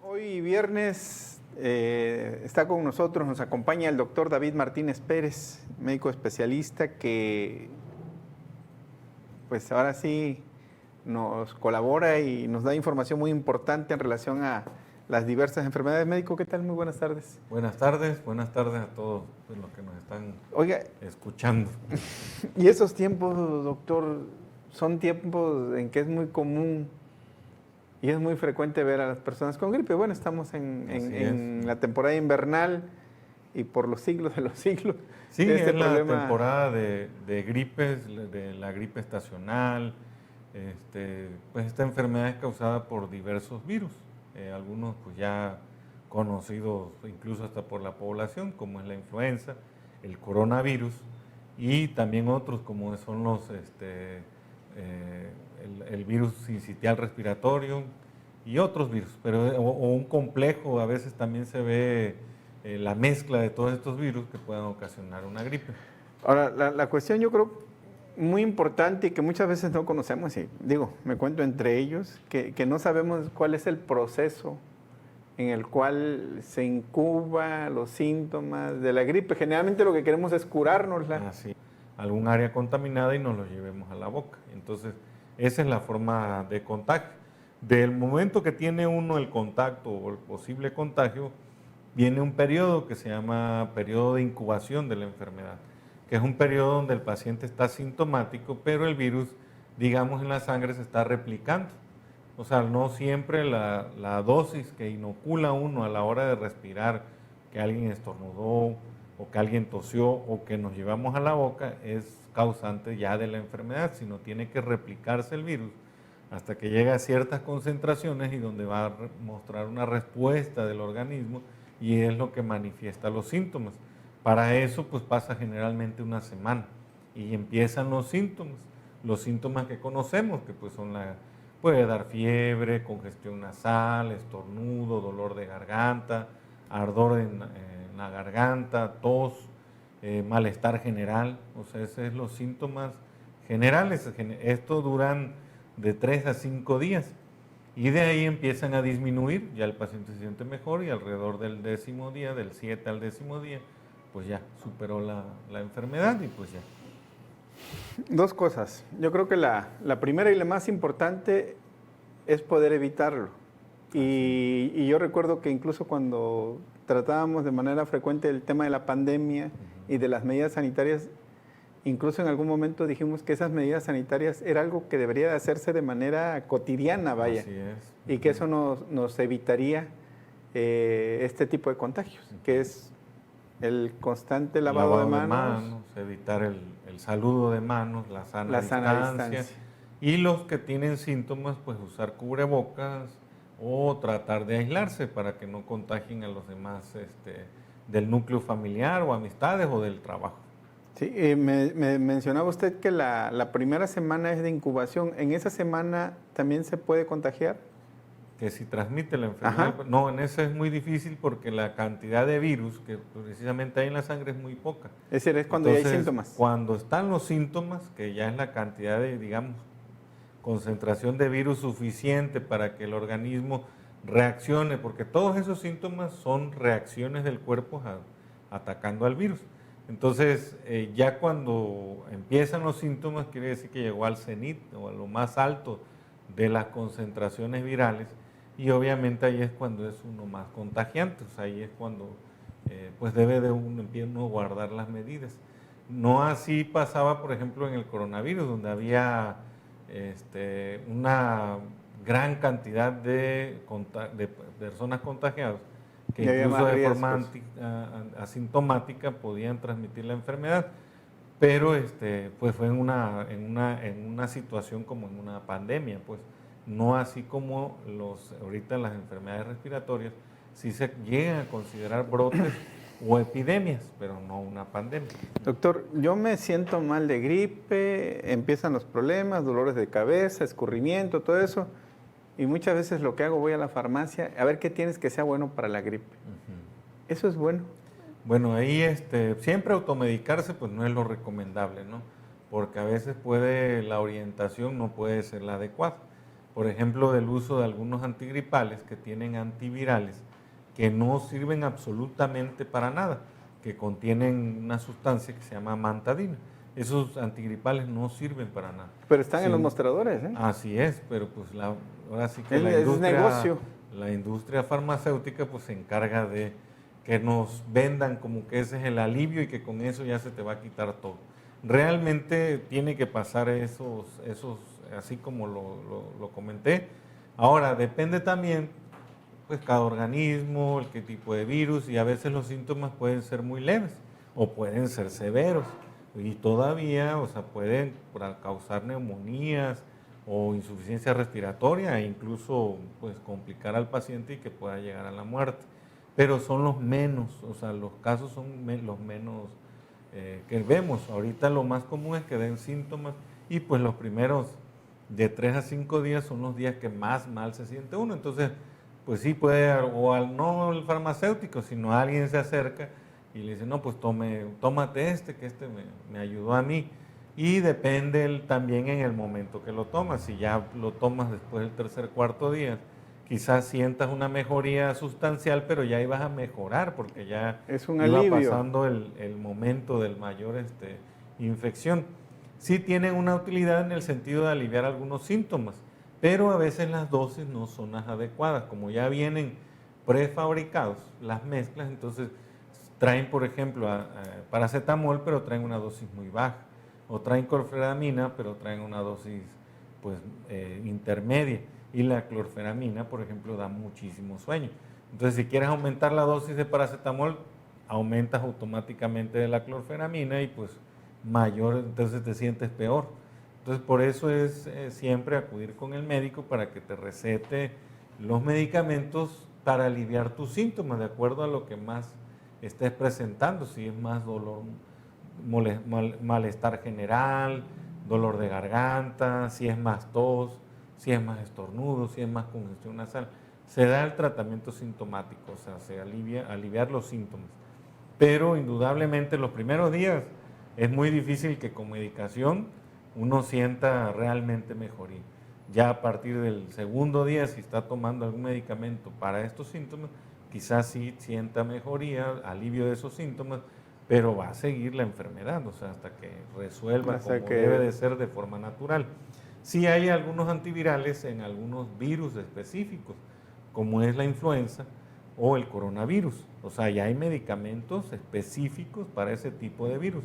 Hoy viernes está con nosotros, nos acompaña el doctor David Martínez Pérez, médico especialista que pues ahora sí nos colabora y nos da información muy importante en relación a las diversas enfermedades. Médico, ¿qué tal? Muy buenas tardes. Buenas tardes a todos los que nos están Oiga, escuchando. y esos tiempos, doctor, son tiempos en que es muy común y es muy frecuente ver a las personas con gripe. Bueno, estamos en la temporada invernal y por los siglos de los siglos. Sí, Este es la problema, temporada de gripes, de la gripe estacional. Pues esta enfermedad es causada por diversos virus, algunos pues ya conocidos incluso hasta por la población, como es la influenza, el coronavirus, y también otros como son el virus sincitial respiratorio y otros virus, pero o un complejo, a veces también se ve la mezcla de todos estos virus que puedan ocasionar una gripe. ahora, la cuestión yo creo muy importante y que muchas veces no conocemos, y digo, me cuento entre ellos, que no sabemos cuál es el proceso en el cual se incuba los síntomas de la gripe. Generalmente lo que queremos es curárnosla. Así, algún área contaminada y nos lo llevemos a la boca. Entonces, esa es la forma de contagio. Del momento que tiene uno el contacto o el posible contagio, viene un periodo que se llama periodo de incubación de la enfermedad, que es un periodo donde el paciente está sintomático, pero el virus, digamos, en la sangre se está replicando. O sea, no siempre la dosis que inocula uno a la hora de respirar, que alguien estornudó o que alguien tosió o que nos llevamos a la boca, es causante ya de la enfermedad, sino tiene que replicarse el virus hasta que llega a ciertas concentraciones y donde va a mostrar una respuesta del organismo y es lo que manifiesta los síntomas. Para eso pues pasa generalmente una semana y empiezan los síntomas que conocemos, que pues son puede dar fiebre, congestión nasal, estornudo, dolor de garganta, ardor en la garganta, tos, malestar general, o sea, esos son los síntomas generales. Esto duran de 3 a 5 días y de ahí empiezan a disminuir, ya el paciente se siente mejor y alrededor del 10.º día, del 7 al 10.º día, pues ya superó la enfermedad y pues ya. Dos cosas. Yo creo que la primera y la más importante es poder evitarlo. Y yo recuerdo que incluso cuando tratábamos de manera frecuente el tema de la pandemia y de las medidas sanitarias, incluso en algún momento dijimos que esas medidas sanitarias era algo que debería de hacerse de manera cotidiana, vaya. Así es. Y que eso nos evitaría este tipo de contagios, que es el constante lavado de manos, evitar el saludo de manos, la sana distancia. Y los que tienen síntomas, pues usar cubrebocas o tratar de aislarse para que no contagien a los demás del núcleo familiar o amistades o del trabajo. Sí, me mencionaba usted que la primera semana es de incubación. ¿En esa semana también se puede contagiar? Que si transmite la enfermedad. Ajá. No, en eso es muy difícil porque la cantidad de virus que precisamente hay en la sangre es muy poca. Es decir, es cuando ya hay síntomas. Cuando están los síntomas, que ya es la cantidad de, digamos, concentración de virus suficiente para que el organismo reaccione, porque todos esos síntomas son reacciones del cuerpo atacando al virus. Entonces, ya cuando empiezan los síntomas, quiere decir que llegó al cenit o a lo más alto de las concentraciones virales, y obviamente ahí es cuando es uno más contagiante, o sea, ahí es cuando pues debe de uno guardar las medidas. No así pasaba, por ejemplo, en el coronavirus, donde había una gran cantidad de personas contagiadas que incluso de forma asintomática podían transmitir la enfermedad, pero pues fue en una situación como en una pandemia, pues no así como ahorita las enfermedades respiratorias, sí se llegan a considerar brotes o epidemias, pero no una pandemia. Doctor, yo me siento mal de gripe, empiezan los problemas, dolores de cabeza, escurrimiento, todo eso, y muchas veces lo que hago, voy a la farmacia a ver qué tienes que sea bueno para la gripe. ¿Eso es bueno? Bueno, ahí siempre automedicarse pues no es lo recomendable, ¿no? Porque a veces la orientación no puede ser la adecuada. por ejemplo, del uso de algunos antigripales que tienen antivirales que no sirven absolutamente para nada, que contienen una sustancia que se llama amantadina. Esos antigripales no sirven para nada. Pero están en los Sí, mostradores, ¿eh? así es, pero pues ahora sí que Es negocio. la industria farmacéutica pues se encarga de que nos vendan como que ese es el alivio y que con eso ya se te va a quitar todo. Realmente tiene que pasar esos así como lo comenté. Ahora, depende también, pues cada organismo, el qué tipo de virus, y a veces los síntomas pueden ser muy leves o pueden ser severos y todavía, o sea, pueden causar neumonías o insuficiencia respiratoria e incluso pues complicar al paciente y que pueda llegar a la muerte. Pero son los menos, o sea, los casos son los menos que vemos. Ahorita lo más común es que den síntomas y pues los primeros de 3 a 5 días son los días que más mal se siente uno. Entonces, pues sí puede, o no el farmacéutico, sino alguien se acerca y le dice, no, pues tómate que me ayudó a mí. Y depende también en el momento que lo tomas. Si ya lo tomas después del tercer, cuarto día, quizás sientas una mejoría sustancial, pero ya ibas a mejorar porque ya Es un iba alivio. pasando el momento del mayor infección. Sí tienen una utilidad en el sentido de aliviar algunos síntomas, pero a veces las dosis no son las adecuadas. Como ya vienen prefabricados las mezclas, entonces traen, por ejemplo, paracetamol, pero traen una dosis muy baja, o traen clorfenamina, pero traen una dosis pues intermedia, y la clorfenamina, por ejemplo, da muchísimo sueño. Entonces, si quieres aumentar la dosis de paracetamol, aumentas automáticamente de la clorfenamina y pues mayor, entonces te sientes peor. Entonces, por eso es siempre acudir con el médico para que te recete los medicamentos para aliviar tus síntomas, de acuerdo a lo que más estés presentando, si es más dolor, malestar general, dolor de garganta, si es más tos, si es más estornudo, si es más congestión nasal. Se da el tratamiento sintomático, o sea, se aliviar los síntomas. Pero indudablemente los primeros días es muy difícil que con medicación uno sienta realmente mejoría. Ya a partir del segundo día, si está tomando algún medicamento para estos síntomas, quizás sí sienta mejoría, alivio de esos síntomas, pero va a seguir la enfermedad, o sea, hasta que resuelva como debe de ser de forma natural. Sí hay algunos antivirales en algunos virus específicos, como es la influenza o el coronavirus. O sea, ya hay medicamentos específicos para ese tipo de virus.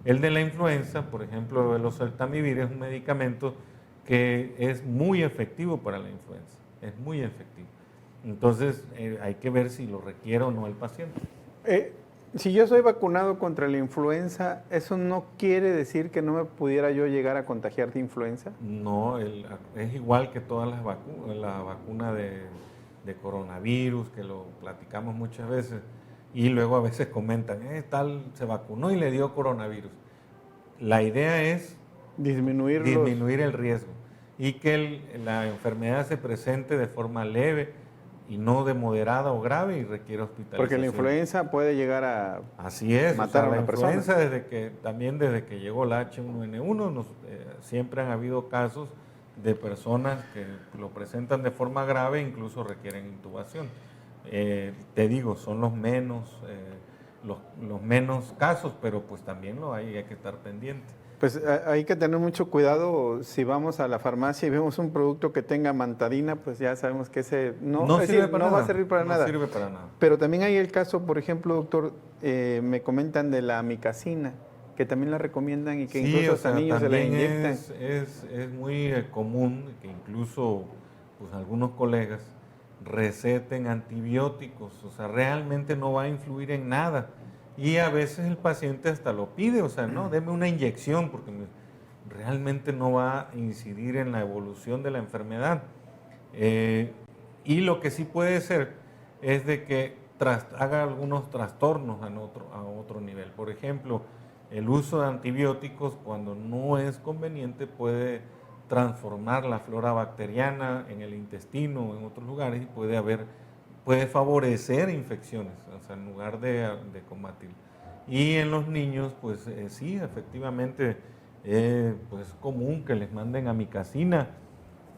El de la influenza, por ejemplo, el oseltamivir es un medicamento que es muy efectivo para la influenza, es muy efectivo. Entonces, hay que ver si lo requiere o no el paciente. Si yo soy vacunado contra la influenza, ¿eso no quiere decir que no me pudiera yo llegar a contagiar de influenza? No, es igual que todas las vacunas, la vacuna de coronavirus, que lo platicamos muchas veces, y luego a veces comentan, tal se vacunó y le dio coronavirus. La idea es disminuir el riesgo y que la enfermedad se presente de forma leve y no de moderada o grave y requiere hospitalización. Porque la influenza puede llegar a Así es, matar o sea, a una la persona. influenza desde que llegó la H1N1 siempre han habido casos de personas que lo presentan de forma grave e incluso requieren intubación. Te digo, son los menos casos, pero pues también hay que estar pendiente. Pues hay que tener mucho cuidado si vamos a la farmacia y vemos un producto que tenga mantadina, pues ya sabemos que ese no va a servir para nada. No sirve para nada. Pero también hay el caso, por ejemplo, doctor, me comentan de la amicacina, que también la recomiendan y que incluso a niños se la inyectan. Es muy común que incluso pues, algunos colegas receten antibióticos, o sea, realmente no va a influir en nada. Y a veces el paciente hasta lo pide, o sea, no, deme una inyección porque realmente no va a incidir en la evolución de la enfermedad. Y lo que sí puede ser es de que haga algunos trastornos a otro nivel. Por ejemplo, el uso de antibióticos cuando no es conveniente puede transformar la flora bacteriana en el intestino o en otros lugares y puede favorecer infecciones, o sea, en lugar de combatir. Y en los niños, pues sí, efectivamente, pues es común que les manden amicacina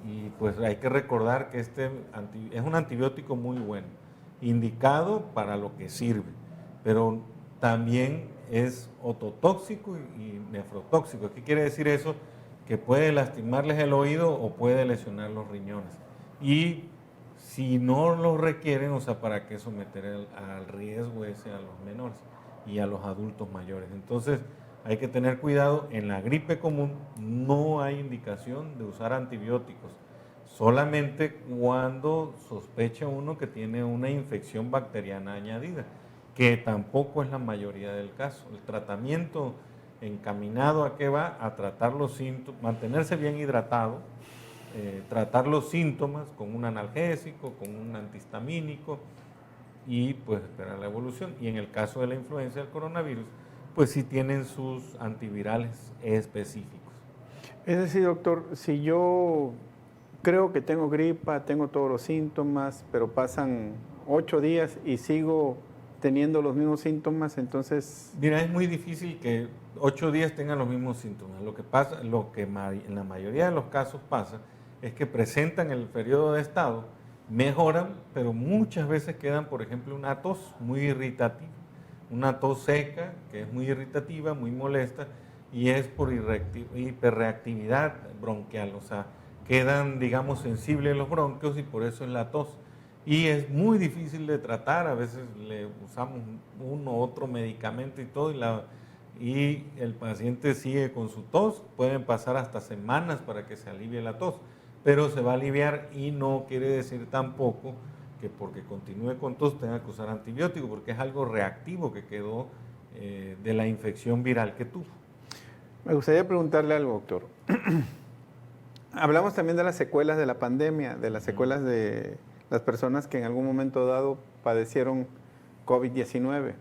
Y pues hay que recordar que es un antibiótico muy bueno, indicado para lo que sirve, pero también es ototóxico y nefrotóxico. ¿Qué quiere decir eso? Que puede lastimarles el oído o puede lesionar los riñones. Y si no lo requieren, o sea, ¿para qué someter al riesgo ese a los menores y a los adultos mayores? Entonces, hay que tener cuidado. En la gripe común no hay indicación de usar antibióticos, solamente cuando sospecha uno que tiene una infección bacteriana añadida, que tampoco es la mayoría del caso. El tratamiento encaminado a qué va, a tratar los síntomas, mantenerse bien hidratado, tratar los síntomas con un analgésico, con un antihistamínico y pues esperar la evolución. Y en el caso de la influenza del coronavirus, pues sí tienen sus antivirales específicos. Es decir, doctor, si yo creo que tengo gripa, tengo todos los síntomas, pero pasan 8 días y sigo teniendo los mismos síntomas, entonces... Mira, es muy difícil que 8 días tengan los mismos síntomas. Lo que pasa, en la mayoría de los casos pasa, es que presentan el periodo de estado, mejoran, pero muchas veces quedan, por ejemplo, una tos muy irritativa, una tos seca, que es muy irritativa, muy molesta, y es por hiperreactividad bronquial, o sea, quedan, digamos, sensibles los bronquios y por eso es la tos. Y es muy difícil de tratar, a veces le usamos uno u otro medicamento y todo, y el paciente sigue con su tos, pueden pasar hasta semanas para que se alivie la tos, pero se va a aliviar y no quiere decir tampoco que porque continúe con tos tenga que usar antibiótico, porque es algo reactivo que quedó de la infección viral que tuvo. Me gustaría preguntarle algo, doctor. Hablamos también de las secuelas de la pandemia, de las secuelas de las personas que en algún momento dado padecieron COVID-19.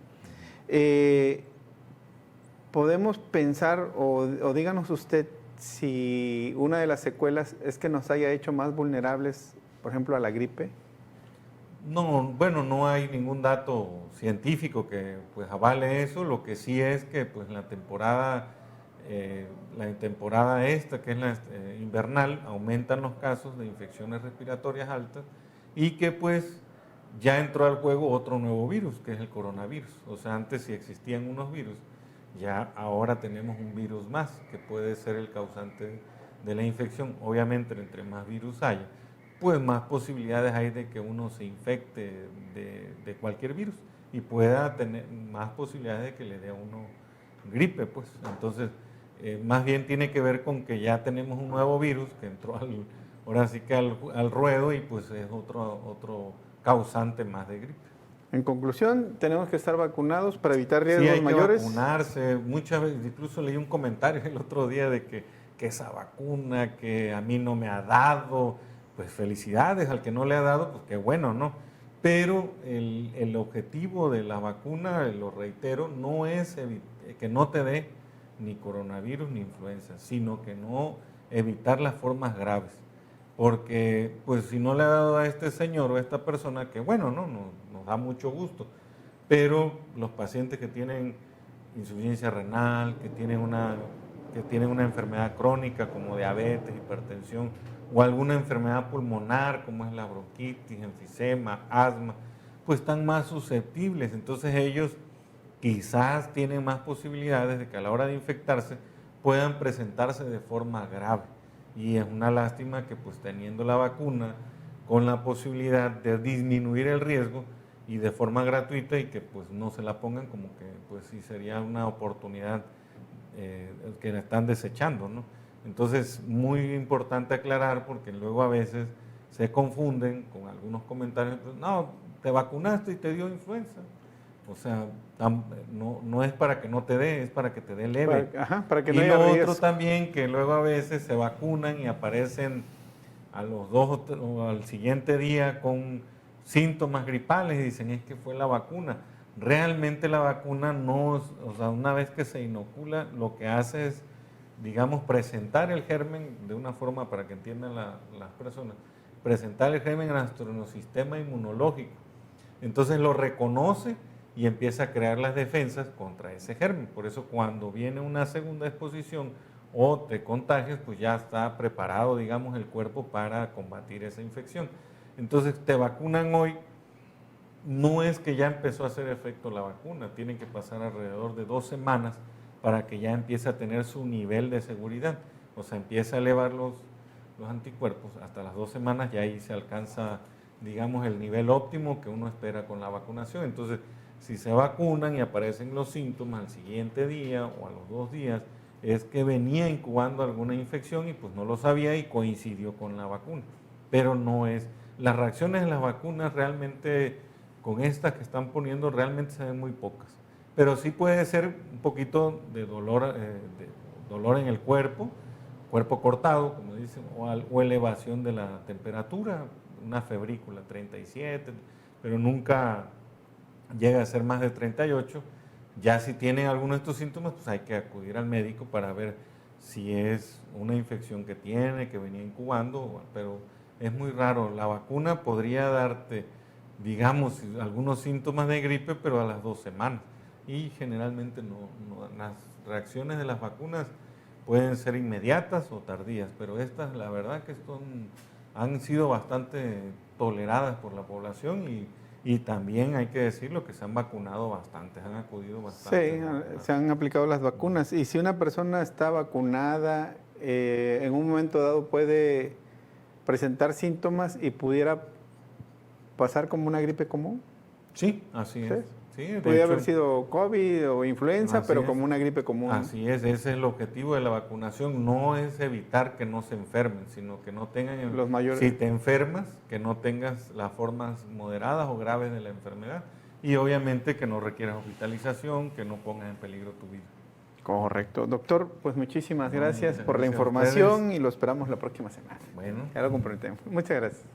¿Podemos pensar, o díganos usted, si una de las secuelas es que nos haya hecho más vulnerables, por ejemplo, a la gripe? No, bueno, no hay ningún dato científico que pues avale eso. Lo que sí es que pues la temporada esta, que es la invernal, aumentan los casos de infecciones respiratorias altas y que pues ya entró al juego otro nuevo virus, que es el coronavirus. O sea, antes sí existían unos virus, ya ahora tenemos un virus más que puede ser el causante de la infección. Obviamente, entre más virus haya, pues más posibilidades hay de que uno se infecte de cualquier virus y pueda tener más posibilidades de que le dé a uno gripe, pues. Entonces, más bien tiene que ver con que ya tenemos un nuevo virus que entró ahora sí que al ruedo y pues es otro causante más de gripe. En conclusión, tenemos que estar vacunados para evitar riesgos Sí, hay mayores. que vacunarse. Muchas veces, incluso leí un comentario el otro día de que esa vacuna que a mí no me ha dado, pues felicidades al que no le ha dado, pues qué bueno, ¿no? Pero el objetivo de la vacuna, lo reitero, no es que no te dé ni coronavirus ni influenza, sino que no evitar las formas graves. Porque, pues, si no le ha dado a este señor o a esta persona, que bueno, ¿no? Nos da mucho gusto, pero los pacientes que tienen insuficiencia renal, que tienen una enfermedad crónica como diabetes, hipertensión o alguna enfermedad pulmonar como es la bronquitis, enfisema, asma, pues están más susceptibles. Entonces ellos quizás tienen más posibilidades de que a la hora de infectarse puedan presentarse de forma grave. Y es una lástima que pues teniendo la vacuna con la posibilidad de disminuir el riesgo y de forma gratuita y que pues no se la pongan, como que pues sí sería una oportunidad que la están desechando, ¿no? Entonces, muy importante aclarar porque luego a veces se confunden con algunos comentarios, pues, no, te vacunaste y te dio influenza. O sea, no es para que no te dé, es para que te dé leve. Para que y no haya lo riesgo. otro también, que luego a veces se vacunan y aparecen a los 2 o al siguiente día con síntomas gripales y dicen es que fue la vacuna. Realmente la vacuna no, o sea, una vez que se inocula, lo que hace es, digamos, presentar el germen de una forma para que entiendan las personas, presentar el germen a nuestro sistema inmunológico. Entonces lo reconoce y empieza a crear las defensas contra ese germen. Por eso cuando viene una segunda exposición o te contagias, pues ya está preparado, digamos, el cuerpo para combatir esa infección. Entonces, te vacunan hoy, no es que ya empezó a hacer efecto la vacuna, tienen que pasar alrededor de 2 semanas para que ya empiece a tener su nivel de seguridad. O sea, empieza a elevar los anticuerpos hasta las 2 semanas, y ahí se alcanza, digamos, el nivel óptimo que uno espera con la vacunación. Entonces, si se vacunan y aparecen los síntomas al siguiente día o a los 2 días, es que venía incubando alguna infección y pues no lo sabía y coincidió con la vacuna. Pero no es, las reacciones de las vacunas realmente, con estas que están poniendo, realmente se ven muy pocas. Pero sí puede ser un poquito de dolor en el cuerpo cortado, como dicen, o elevación de la temperatura, una febrícula 37, pero nunca llega a ser más de 38. Ya si tienen alguno de estos síntomas, pues hay que acudir al médico para ver si es una infección que tiene, que venía incubando, pero es muy raro. La vacuna podría darte, digamos, algunos síntomas de gripe, pero a las 2 semanas. Y generalmente las reacciones de las vacunas pueden ser inmediatas o tardías, pero estas, la verdad que han sido bastante toleradas por la población, y también hay que decirlo que se han vacunado bastantes, han acudido bastantes. Sí, se han aplicado las vacunas. Y si una persona está vacunada, en un momento dado puede presentar síntomas y pudiera pasar como una gripe común. Sí, así es. ¿Sí? Sí, de Podría hecho, haber sido COVID o influenza, así pero es. como una gripe común. Así es, ese es el objetivo de la vacunación, no es evitar que no se enfermen, sino que no tengan, Los mayores. si te enfermas, que no tengas las formas moderadas o graves de la enfermedad, y obviamente que no requieras hospitalización, que no pongas en peligro tu vida. Correcto. Doctor, pues muchísimas No, gracias muchas por la gracias a información ustedes. y lo esperamos la próxima semana. Bueno. Ya lo comprometemos. Muchas gracias.